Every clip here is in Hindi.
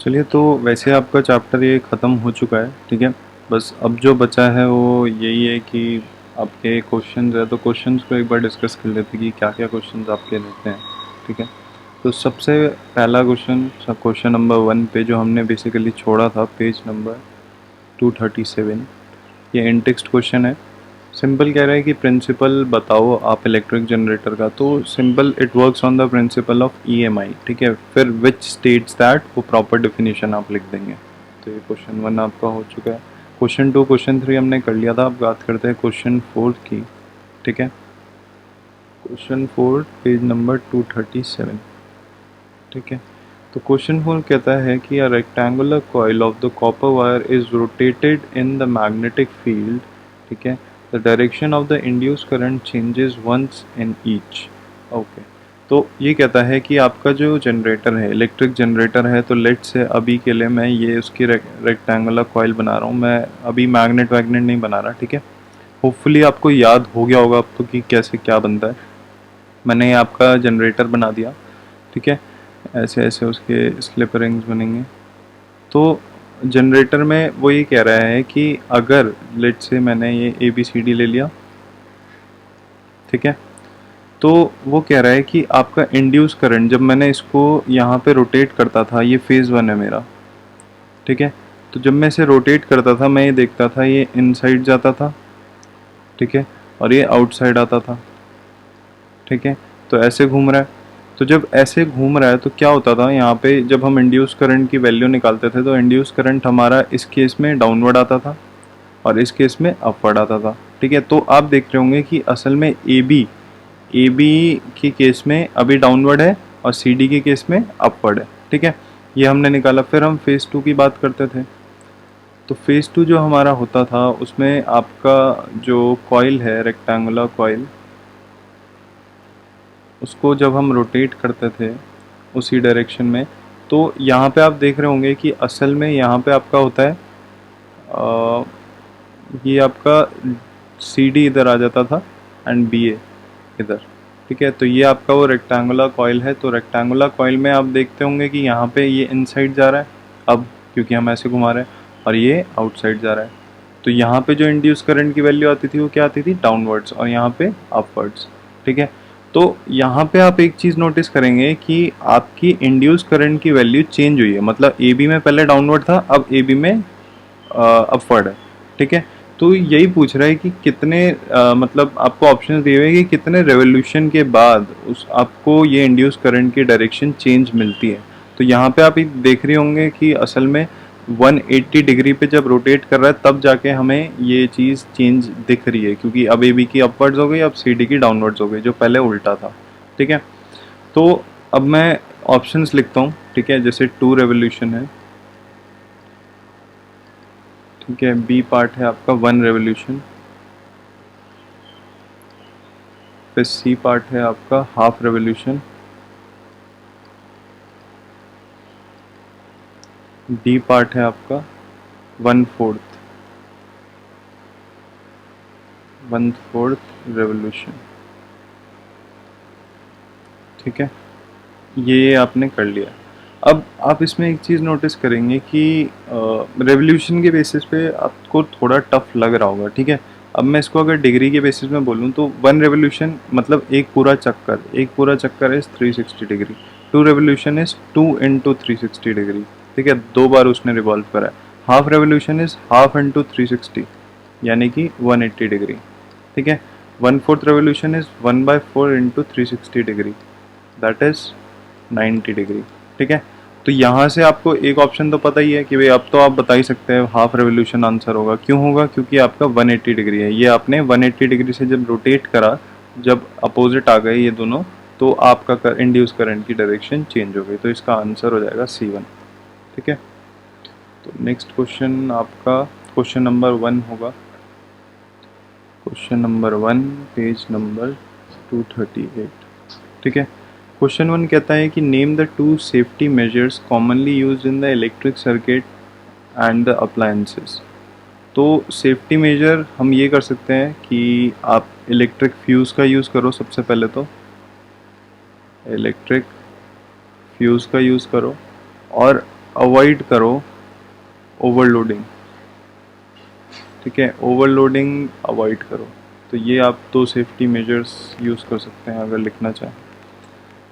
चलिए, तो वैसे आपका चैप्टर ये ख़त्म हो चुका है, ठीक है। बस अब जो बचा है वो यही है कि आपके क्वेश्चंस है, तो क्वेश्चंस को एक बार डिस्कस कर लेते हैं कि क्या क्या क्वेश्चंस आपके रहते हैं, ठीक है। तो सबसे पहला क्वेश्चन, क्वेश्चन नंबर 1 पे जो हमने बेसिकली छोड़ा था, पेज नंबर 237, ये इन टेक्स्ट क्वेश्चन है। सिंपल कह रहा है कि प्रिंसिपल बताओ आप इलेक्ट्रिक जनरेटर का। तो simple, it works on the principle of EMI, ठीक है। फिर विच स्टेट्स दैट, वो प्रॉपर डेफिनेशन आप लिख देंगे। तो ये क्वेश्चन 1 आपका हो चुका है। क्वेश्चन 2, क्वेश्चन 3 हमने कर लिया था। अब बात करते हैं क्वेश्चन 4 की, ठीक है। क्वेश्चन 4 पेज नंबर 237, ठीक है। तो क्वेश्चन 4 कहता है कि a rectangular coil of the copper wire is rotated in the magnetic field, ठीक है। The direction of the induce current changes once in each. Okay. तो ये कहता है कि आपका जो जनरेटर है, इलेक्ट्रिक जनरेटर है, तो लेट से अभी के लिए मैं ये उसकी रेक्टेंगुलर कॉइल बना रहा हूँ। मैं अभी मैग्नेट वैग्नेट नहीं बना रहा, ठीक है। होपफुली आपको याद हो गया होगा अब तो कि कैसे क्या बनता है। मैंने आपका जनरेटर बना दिया, ठीक है। ऐसे ऐसे उसके स्लिप रिंग्स बनेंगे। तो जनरेटर में वो ये कह रहा है कि अगर लेट से मैंने ये ए बी सी डी ले लिया, ठीक है। तो वो कह रहा है कि आपका इंड्यूस करंट, जब मैंने इसको यहाँ पे रोटेट करता था, ये फेज़ 1 है मेरा, ठीक है। तो जब मैं इसे रोटेट करता था, मैं ये देखता था ये इनसाइड जाता था, ठीक है, और ये आउटसाइड आता था, ठीक है। तो ऐसे घूम रहा है। तो जब ऐसे घूम रहा है तो क्या होता था यहाँ पे, जब हम इंड्यूस करंट की वैल्यू निकालते थे तो इंड्यूस करंट हमारा इस केस में डाउनवर्ड आता था और इस केस में अपवर्ड आता था, ठीक है। तो आप देख रहे होंगे कि असल में ए बी के केस में अभी डाउनवर्ड है और सी डी के केस में अपवर्ड है, ठीक है। ये हमने निकाला। फिर हम फेज़ 2 की बात करते थे। तो फेज़ 2 जो हमारा होता था उसमें आपका जो कॉइल है, रेक्टेंगुलर कॉइल, उसको जब हम रोटेट करते थे उसी डायरेक्शन में, तो यहाँ पे आप देख रहे होंगे कि असल में यहाँ पे आपका होता है ये आपका सी डी इधर आ जाता था एंड बी ए इधर, ठीक है। तो ये आपका वो रेक्टेंगुलर कॉइल है। तो रेक्टेंगुलर कॉइल में आप देखते होंगे कि यहाँ पे ये इनसाइड जा रहा है अब, क्योंकि हम ऐसे घुमा रहे हैं, और ये आउटसाइड जा रहा है। तो यहाँ पे जो इंड्यूस करंट की वैल्यू आती थी वो क्या आती थी, डाउनवर्ड्स, और यहाँ पे अपवर्ड्स, ठीक है। तो यहाँ पे आप एक चीज़ नोटिस करेंगे कि आपकी इंड्यूस करंट की वैल्यू चेंज हुई है। मतलब ए बी में पहले डाउनवर्ड था, अब ए बी में अपवर्ड है, ठीक है। तो यही पूछ रहा है कि कितने मतलब आपको ऑप्शन दिए हुए हैं कि कितने रेवोल्यूशन के बाद उस आपको ये इंड्यूस करंट की डायरेक्शन चेंज मिलती है। तो यहाँ पे आप देख रहे होंगे कि असल में 180 डिग्री पे जब रोटेट कर रहा है तब जाके हमें ये चीज़ चेंज दिख रही है, क्योंकि अब ए बी की अपवर्ड्स हो गई, अब सी डी की डाउनवर्ड्स हो गई, जो पहले उल्टा था, ठीक है। तो अब मैं ऑप्शंस लिखता हूँ, ठीक है। जैसे 2 रेवोल्यूशन है, ठीक है। बी पार्ट है आपका 1 रेवोल्यूशन। फिर सी पार्ट है आपका हाफ रेवोल्यूशन। डी पार्ट है आपका 1/4 1/4 रेवोल्यूशन, ठीक है। ये आपने कर लिया। अब आप इसमें एक चीज़ नोटिस करेंगे कि रेवोल्यूशन के बेसिस पे आपको थोड़ा टफ लग रहा होगा, ठीक है। अब मैं इसको अगर डिग्री के बेसिस में बोलूँ तो 1 रेवोल्यूशन मतलब एक पूरा चक्कर is 360 degree. 2 revolution is 2 into 360 degree, ठीक है। 2 बार उसने रिवॉल्व करा है। Half revolution is half into 360, यानी कि 180 डिग्री, ठीक है। 1/4 revolution is 1/4 into 360 degree, that is 90 degree, ठीक है। तो यहाँ से आपको एक ऑप्शन तो पता ही है कि भाई अब तो आप बता ही सकते हैं हाफ रेवोल्यूशन आंसर होगा। क्यों होगा? क्योंकि आपका 180 डिग्री है। ये आपने 180 डिग्री से जब रोटेट करा, जब अपोजिट आ गए ये दोनों, तो आपका इंड्यूस करंट की डायरेक्शन चेंज हो गई। तो इसका आंसर हो जाएगा C1, ठीक है। तो नेक्स्ट क्वेश्चन आपका क्वेश्चन नंबर 1 होगा। क्वेश्चन नंबर 1 पेज नंबर 238, ठीक है। क्वेश्चन 1 कहता है कि name the 2 safety measures commonly used in the electric circuit and the appliances. तो सेफ्टी मेजर हम ये कर सकते हैं कि आप इलेक्ट्रिक फ्यूज़ का यूज़ करो। सबसे पहले तो इलेक्ट्रिक फ्यूज़ का यूज़ करो, और अवॉइड करो ओवरलोडिंग, ठीक है, ओवरलोडिंग अवॉइड करो। तो ये आप दो सेफ्टी मेजर्स यूज़ कर सकते हैं अगर लिखना चाहें।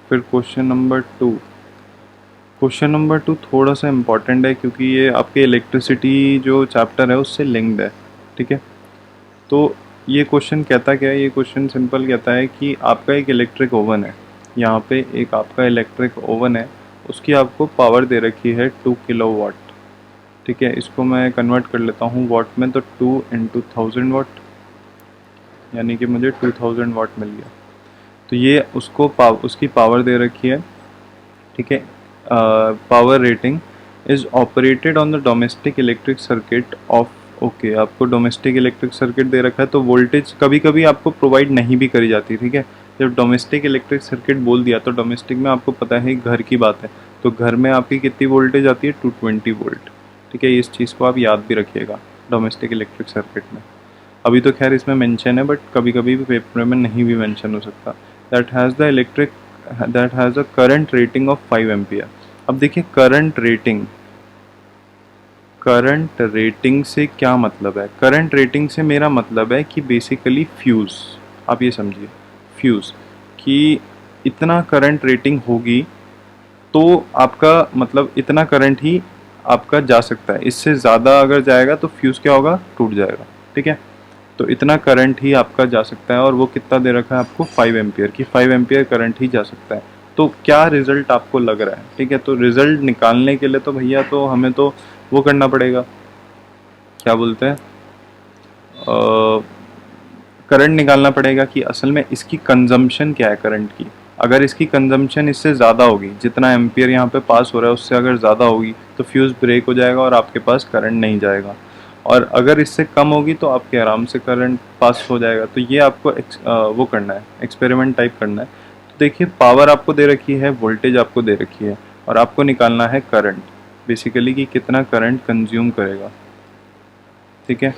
फिर क्वेश्चन नंबर 2 थोड़ा सा इम्पॉर्टेंट है क्योंकि ये आपके इलेक्ट्रिसिटी जो चैप्टर है उससे लिंक्ड है, ठीक है। तो ये क्वेश्चन कहता क्या है, ये क्वेश्चन सिंपल कहता है कि आपका एक इलेक्ट्रिक ओवन है, यहाँ पे एक आपका इलेक्ट्रिक ओवन है, उसकी आपको पावर दे रखी है 2 किलोवाट, ठीक है। इसको मैं कन्वर्ट कर लेता हूँ वाट में, तो 2 × 1000 वाट, यानी कि मुझे 2000 वाट मिल गया। तो ये उसकी पावर दे रखी है, ठीक है। Power rating is operated on the domestic electric circuit of, okay, आपको डोमेस्टिक इलेक्ट्रिक सर्किट दे रखा है, तो वोल्टेज कभी कभी आपको प्रोवाइड नहीं भी करी जाती, ठीक है। जब डोमेस्टिक इलेक्ट्रिक सर्किट बोल दिया तो डोमेस्टिक में आपको पता है घर की बात है, तो घर में आपकी कितनी वोल्टेज आती है, 220 वोल्ट, ठीक है। इस चीज़ को आप याद भी रखिएगा डोमेस्टिक इलेक्ट्रिक सर्किट में। अभी तो खैर इसमें मेंशन है, बट कभी कभी भी पेपर में नहीं भी मेंशन हो सकता। That has a current rating of 5 ampere. अब देखिए करंट रेटिंग से क्या मतलब है, करंट रेटिंग से मेरा मतलब है कि बेसिकली फ्यूज़, आप ये समझिए फ्यूज़, कि इतना करंट रेटिंग होगी तो आपका मतलब इतना करंट ही आपका जा सकता है, इससे ज़्यादा अगर जाएगा तो फ्यूज़ क्या होगा, टूट जाएगा, ठीक है। तो इतना करंट ही आपका जा सकता है, और वो कितना दे रखा है आपको, 5 एम्पियर की, 5 एम्पियर करंट ही जा सकता है। तो क्या रिजल्ट आपको लग रहा है, ठीक है। तो रिजल्ट निकालने के लिए तो भैया तो हमें तो वो करना पड़ेगा, क्या बोलते हैं, करंट निकालना पड़ेगा कि असल में इसकी कंजम्पशन क्या है करंट की। अगर इसकी कंजम्पशन इससे ज़्यादा होगी, जितना एम्पियर यहाँ पे पास हो रहा है उससे अगर ज़्यादा होगी, तो फ्यूज़ ब्रेक हो जाएगा और आपके पास करंट नहीं जाएगा। और अगर इससे कम होगी तो आपके आराम से करंट पास हो जाएगा। तो ये आपको वो करना है, एक्सपेरिमेंट टाइप करना है। तो देखिए पावर आपको दे रखी है, वोल्टेज आपको दे रखी है, और आपको निकालना है करंट, बेसिकली कि कितना करंट कंज्यूम करेगा, ठीक है।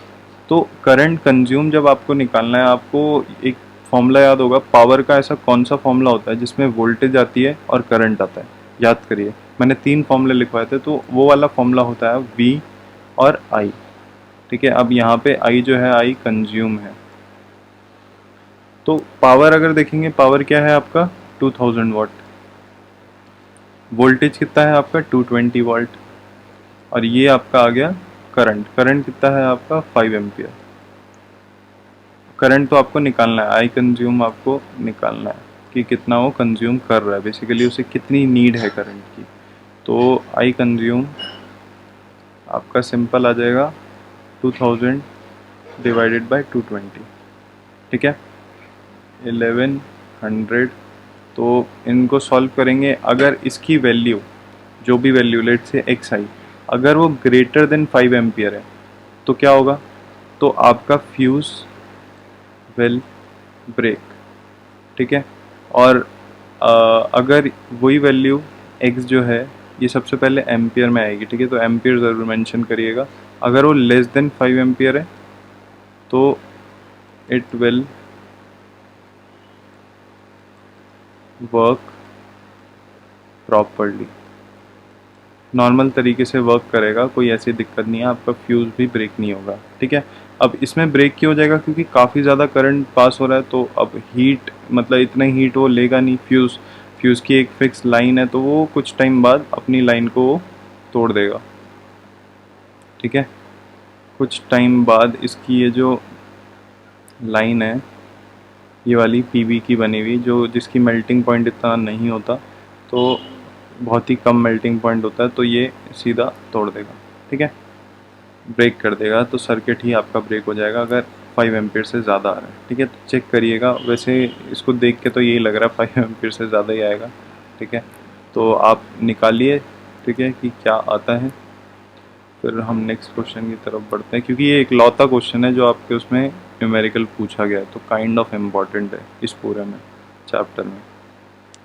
तो करंट कंज्यूम जब आपको निकालना है, आपको एक फॉर्मूला याद होगा पावर का। ऐसा कौन सा फॉर्मूला होता है जिसमें वोल्टेज आती है और करंट आता है, याद करिए। मैंने 3 फॉर्मूले लिखवाए थे, तो वो वाला फॉर्मूला होता है V और I, ठीक है। अब यहाँ पे I जो है, I कंज्यूम है। तो पावर अगर देखेंगे, पावर क्या है आपका 2000 वाट, वोल्टेज कितना है आपका 220 वाट, और ये आपका आ गया करंट। करंट कितना है आपका 5 एम्पियर। करंट तो आपको निकालना है, आई कंज्यूम आपको निकालना है कि कितना वो कंज्यूम कर रहा है, बेसिकली उसे कितनी नीड है करंट की। तो आई कंज्यूम आपका सिंपल आ जाएगा 2000 डिवाइडेड बाय 220, ठीक है, 1100। तो इनको सॉल्व करेंगे, अगर इसकी वैल्यू, जो भी वैल्यू लेट से एक्स आई, अगर वो ग्रेटर देन 5 एम्पियर है तो क्या होगा, तो आपका फ्यूज़ विल ब्रेक, ठीक है। और अगर वही वैल्यू x जो है, ये सबसे पहले एम्पियर में आएगी, ठीक है, तो एम्पियर ज़रूर मेंशन करिएगा। अगर वो लेस देन 5 एम्पियर है तो it will work properly, normal तरीके से वर्क करेगा, कोई ऐसी दिक्कत नहीं है, आपका फ्यूज़ भी ब्रेक नहीं होगा, ठीक है। अब इसमें ब्रेक क्यों हो जाएगा, क्योंकि काफ़ी ज़्यादा करंट पास हो रहा है, तो अब हीट मतलब इतना हीट वो लेगा नहीं। फ्यूज़ की एक फिक्स लाइन है, तो वो कुछ टाइम बाद अपनी लाइन को वो तोड़ देगा, ठीक है। कुछ टाइम बाद इसकी ये जो लाइन है, ये वाली पीवी की बनी हुई, जो जिसकी मेल्टिंग पॉइंट इतना नहीं होता, तो बहुत ही कम मेल्टिंग पॉइंट होता है, तो ये सीधा तोड़ देगा, ठीक है, ब्रेक कर देगा। तो सर्किट ही आपका ब्रेक हो जाएगा अगर 5 एम्पियर से ज़्यादा आ रहा है, ठीक है। तो चेक करिएगा, वैसे इसको देख के तो यही लग रहा है 5 एम्पियर से ज़्यादा ही आएगा, ठीक है। तो आप निकालिए, ठीक है, कि क्या आता है। फिर हम नेक्स्ट क्वेश्चन की तरफ बढ़ते हैं, क्योंकि ये एक लौता क्वेश्चन है जो आपके उसमें न्यूमेरिकल पूछा गया है, तो काइंड ऑफ इम्पॉर्टेंट है इस पूरे में चैप्टर में,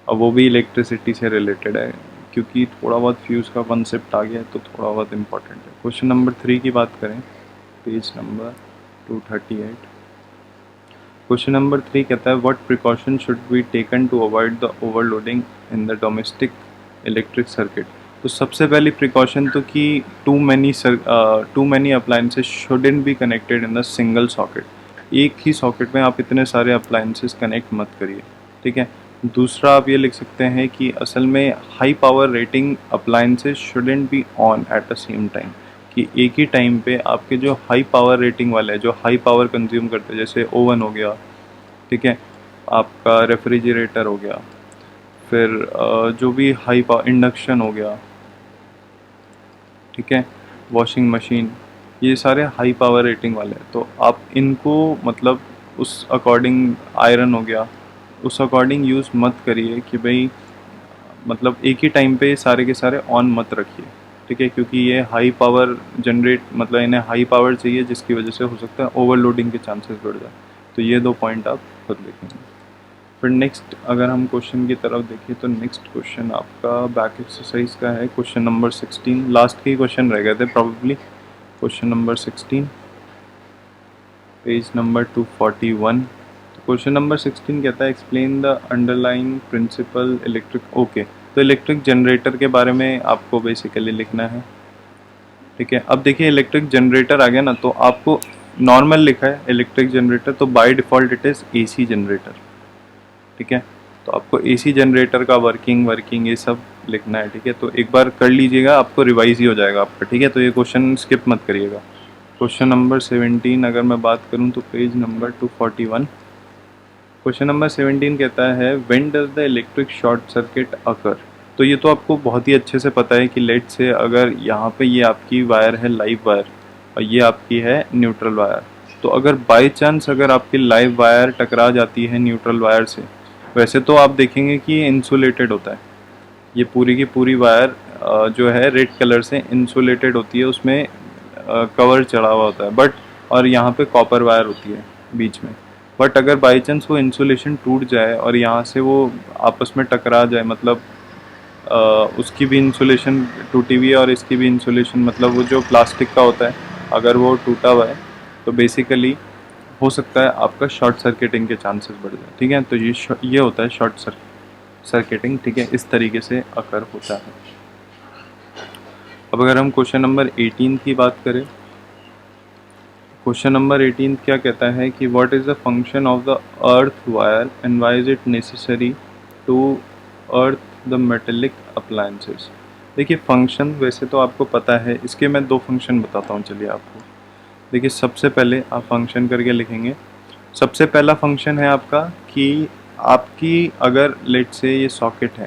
और वो भी इलेक्ट्रिसिटी से रिलेटेड है, क्योंकि थोड़ा बहुत फ्यूज़ का कॉन्सेप्ट आ गया है, तो थोड़ा बहुत इम्पॉर्टेंट है। क्वेश्चन नंबर 3 की बात करें, पेज नंबर 238। क्वेश्चन नंबर 3 कहता है what precaution should be taken to avoid the overloading in the domestic electric circuit. तो सबसे पहली प्रिकॉशन तो कि too many appliances shouldn't be connected in the single socket. एक ही सॉकेट में आप इतने सारे अप्लायंसेस कनेक्ट मत करिए, ठीक है। दूसरा आप ये लिख सकते हैं कि असल में high power rating appliances shouldn't be on at the same time, कि एक ही टाइम पे आपके जो हाई पावर रेटिंग वाले हैं, जो हाई पावर कंज्यूम करते हैं, जैसे ओवन हो गया, ठीक है, आपका रेफ्रिजरेटर हो गया, फिर जो भी हाई पावर इंडक्शन हो गया, ठीक है, वॉशिंग मशीन, ये सारे हाई पावर रेटिंग वाले हैं। तो आप इनको मतलब उस अकॉर्डिंग, आयरन हो गया, उस अकॉर्डिंग यूज़ मत करिए कि भाई मतलब एक ही टाइम पे सारे के सारे ऑन मत रखिए, ठीक है, क्योंकि ये हाई पावर जनरेट मतलब इन्हें हाई पावर चाहिए, जिसकी वजह से हो सकता है ओवरलोडिंग के चांसेस बढ़ जाए। तो ये 2 पॉइंट आप खुद लिखेंगे। फिर नेक्स्ट अगर हम क्वेश्चन की तरफ देखें तो नेक्स्ट क्वेश्चन आपका बैक एक्सरसाइज का है, क्वेश्चन नंबर 16। लास्ट के क्वेश्चन रह गए थे probably. Question number 16, page number 241। तो क्वेश्चन नंबर 16 कहता है explain the underlying principle electric. Okay, तो इलेक्ट्रिक जनरेटर के बारे में आपको बेसिकली लिखना है, ठीक है। अब देखिए इलेक्ट्रिक जनरेटर आ गया ना, तो आपको नॉर्मल लिखा है इलेक्ट्रिक जनरेटर, तो by default it is AC generator, ठीक है। तो आपको एसी जनरेटर का वर्किंग ये सब लिखना है, ठीक है। तो एक बार कर लीजिएगा, आपको रिवाइज ही हो जाएगा आपका, ठीक है। तो ये क्वेश्चन स्किप मत करिएगा। क्वेश्चन नंबर 17 अगर मैं बात करूं तो पेज नंबर 241। क्वेश्चन नंबर 17 कहता है when does the electric short circuit occur. तो ये तो आपको बहुत ही अच्छे से पता है कि लेट से अगर यहाँ पे ये आपकी वायर है लाइव वायर और ये आपकी है न्यूट्रल वायर, तो अगर बाई चांस अगर आपकी लाइव वायर टकरा जाती है न्यूट्रल वायर से, वैसे तो आप देखेंगे कि ये इंसुलेटेड होता है, ये पूरी की पूरी वायर जो है रेड कलर से इंसुलेटेड होती है, उसमें कवर चढ़ा हुआ होता है, बट और यहाँ पे कॉपर वायर होती है बीच में। बट अगर बाई चांस वो इंसुलेशन टूट जाए और यहाँ से वो आपस में टकरा जाए, मतलब उसकी भी इंसुलेशन टूटी हुई है और इसकी भी इंसुलेशन, मतलब वो जो प्लास्टिक का होता है अगर वो टूटा हुआ है, तो बेसिकली हो सकता है आपका शॉर्ट सर्किटिंग के चांसेस बढ़ जाए, ठीक है। तो ये होता है शॉर्ट सर्किटिंग, ठीक है, इस तरीके से अकर होता है। अब अगर हम क्वेश्चन नंबर 18 की बात करें, क्वेश्चन नंबर 18 क्या कहता है कि what is the function of the earth wire and why is it necessary to earth the metallic appliances. देखिए फंक्शन वैसे तो आपको पता है, इसके मैं 2 फंक्शन बताता हूँ, चलिए आपको। देखिए सबसे पहले आप फंक्शन करके लिखेंगे। सबसे पहला फंक्शन है आपका कि आपकी अगर लेट से ये सॉकेट है,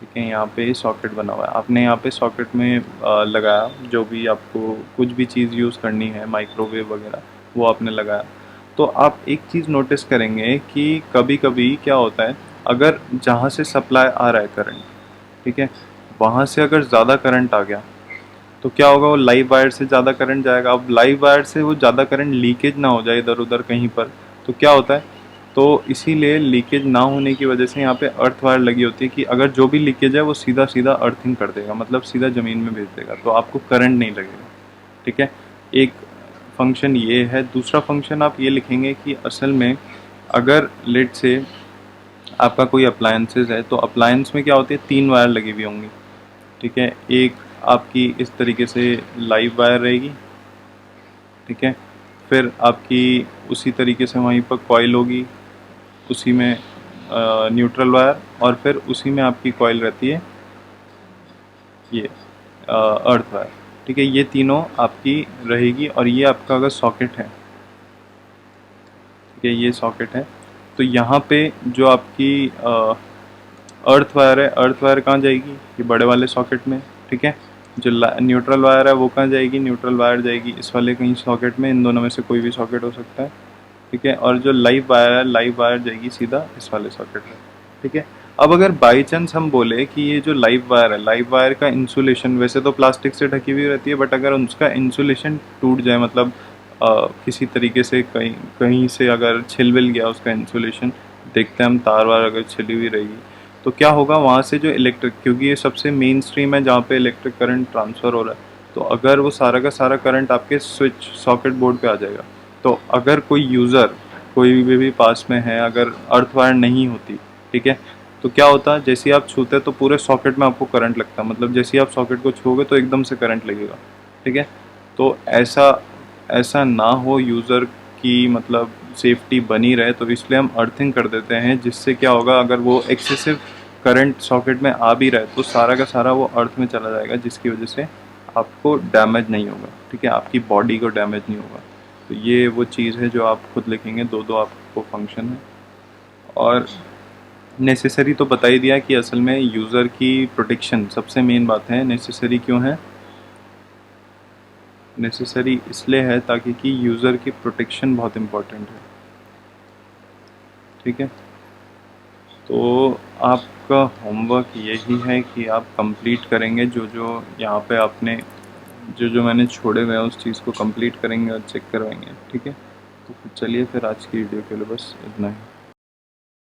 ठीक है, यहाँ पे सॉकेट बना हुआ है, आपने यहाँ पे सॉकेट में लगाया, जो भी आपको कुछ भी चीज़ यूज़ करनी है, माइक्रोवेव वगैरह, वो आपने लगाया। तो आप एक चीज़ नोटिस करेंगे कि कभी कभी क्या होता है, अगर जहाँ से सप्लाई आ रहा है करंट, ठीक है, वहाँ से अगर ज़्यादा करंट आ गया तो क्या होगा, वो लाइव वायर से ज़्यादा करंट जाएगा। अब लाइव वायर से वो ज़्यादा करंट लीकेज ना हो जाए इधर उधर कहीं पर, तो क्या होता है, तो इसीलिए लीकेज ना होने की वजह से यहाँ पे अर्थ वायर लगी होती है कि अगर जो भी लीकेज है वो सीधा सीधा अर्थिंग कर देगा, मतलब सीधा ज़मीन में भेज देगा, तो आपको करंट नहीं लगेगा, ठीक है। एक फंक्शन ये है। दूसरा फंक्शन आप ये लिखेंगे कि असल में अगर लेट से आपका कोई अप्लायंसेज है, तो अप्लायंस में क्या होती है, 3 वायर लगी हुई होंगी, ठीक है। एक आपकी इस तरीके से लाइव वायर रहेगी, ठीक है, फिर आपकी उसी तरीके से वहीं पर कॉइल होगी, उसी में न्यूट्रल वायर, और फिर उसी में आपकी कॉइल रहती है ये अर्थ वायर, ठीक है। ये तीनों आपकी रहेगी और ये आपका अगर सॉकेट है, ठीक है, ये सॉकेट है, तो यहाँ पे जो आपकी अर्थ वायर है, अर्थ वायर कहाँ जाएगी, ये बड़े वाले सॉकेट में, ठीक है। जो न्यूट्रल वायर है वो कहाँ जाएगी, न्यूट्रल वायर जाएगी इस वाले कहीं सॉकेट में, इन दोनों में से कोई भी सॉकेट हो सकता है, ठीक है। और जो लाइव वायर है, लाइव वायर जाएगी सीधा इस वाले सॉकेट में, ठीक है। अब अगर बाई चांस हम बोले कि ये जो लाइव वायर है, लाइव वायर का इंसुलेशन वैसे तो प्लास्टिक से ढकी हुई रहती है, बट अगर उसका इंसुलेशन टूट जाए, मतलब किसी तरीके से कहीं कहीं से अगर छिल विल गया उसका इंसुलेशन, देखते हैं हम तार वार अगर छिली हुई रहेगी, तो क्या होगा, वहाँ से जो इलेक्ट्रिक, क्योंकि ये सबसे मेन स्ट्रीम है जहाँ पे इलेक्ट्रिक करंट ट्रांसफ़र हो रहा है, तो अगर वो सारा का सारा करंट आपके स्विच सॉकेट बोर्ड पे आ जाएगा, तो अगर कोई यूज़र कोई भी पास में है, अगर अर्थ वायर नहीं होती, ठीक है, तो क्या होता है, जैसे ही आप छूते हैं तो पूरे सॉकेट में आपको करंट लगता है, मतलब जैसे ही आप सॉकेट को छूओगे तो एकदम से करंट लगेगा, ठीक है। तो ऐसा ऐसा ना हो, यूज़र की मतलब सेफ्टी बनी रहे, तो इसलिए हम अर्थिंग कर देते हैं, जिससे क्या होगा, अगर वो एक्सेसिव करंट सॉकेट में आ भी रहा है तो सारा का सारा वो अर्थ में चला जाएगा, जिसकी वजह से आपको डैमेज नहीं होगा, ठीक है, आपकी बॉडी को डैमेज नहीं होगा। तो ये वो चीज़ है जो आप खुद लिखेंगे, दो दो आपको फंक्शन है। और नेसेसरी तो बता ही दिया कि असल में यूज़र की प्रोटेक्शन सबसे मेन बात है। नेसेसरी क्यों है? नेसेसरी इसलिए है ताकि कि यूज़र की प्रोटेक्शन बहुत इम्पोर्टेंट है, ठीक है। तो आपका होमवर्क यही है कि आप कंप्लीट करेंगे जो जो यहाँ पे आपने जो जो मैंने छोड़े हुए हैं उस चीज़ को कंप्लीट करेंगे और चेक करवाएंगे, ठीक है। तो फिर चलिए, फिर आज की वीडियो के लिए बस इतना ही।